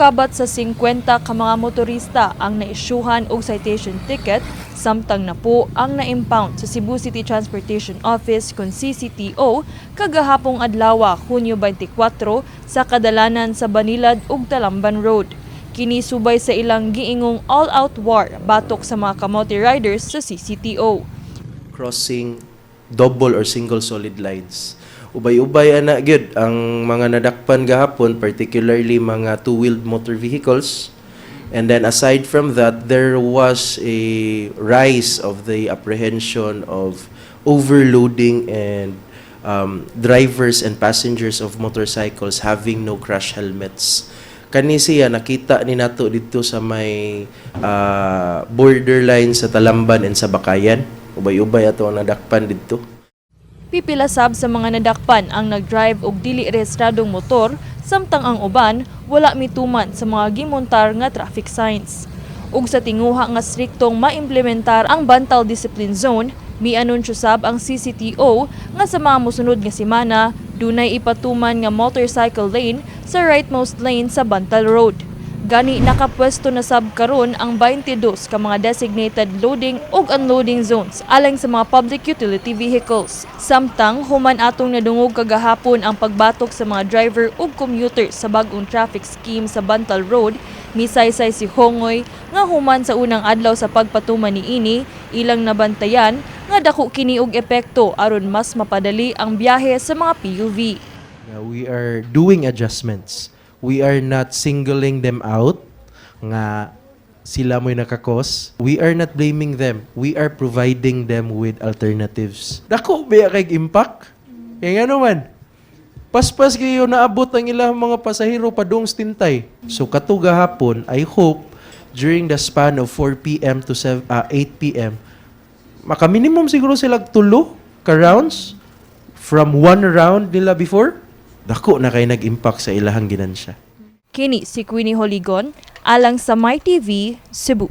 Mukabat sa 50 ka mga motorista ang naisyuhan og citation ticket, samtang na po ang na-impound sa Cebu City Transportation Office kun CCTO kagahapong adlaw Hunyo 24 sa kadalanan sa Banilad ug Talamban Road. Kini subay sa ilang giingong all-out war batok sa mga kamote riders sa CCTO. Crossing double or single solid lines. Ubay-ubay ana gyud ang mga nadakpan gahapon, particularly mga two-wheeled motor vehicles. And then aside from that, there was a rise of the apprehension of overloading and drivers and passengers of motorcycles having no crash helmets. Kani siya nakita ni nato dito sa may borderline sa Talamban and sa Bakayan. Ubay-ubay ato ang nadakpan dito. Pipila sab sa mga nadakpan ang nagdrive og dili rehistradong motor, samtang ang uban wala mituman sa mga gimontar nga traffic signs. Ug sa tinguha nga striktong maimplementar ang Bantal Discipline Zone, mianunsyo sab ang CCTO nga sa mga mosunod nga semana dunay ipatuman nga motorcycle lane sa rightmost lane sa Bantal Road. Gani nakapwesto na sab karon ang 22 ka mga designated loading ug unloading zones alang sa mga public utility vehicles. Samtang human atong nadungog kagahapon ang pagbatok sa mga driver ug commuter sa bag-ong traffic scheme sa Bantal Road, misaysay si Hongoy nga human sa unang adlaw sa pagpatuman niini, ilang nabantayan nga dako kini og epekto aron mas mapadali ang biyahe sa mga PUV. We are doing adjustments. We are not singling them out nga sila mo'y nakakos. We are not blaming them. We are providing them with alternatives. Dako ba kay impact? Kaya nga naman, paspas kayo naabot ang ilang mga pasahero padung stintay. So katuga hapon, I hope during the span of 4 p.m. to 8 p.m., maka-minimum siguro sila tulo ka rounds from one round nila before. Dako na kay nag-impact sa ilahang ginansya. Kini si Queenie Holigon alang sa MyTV Cebu.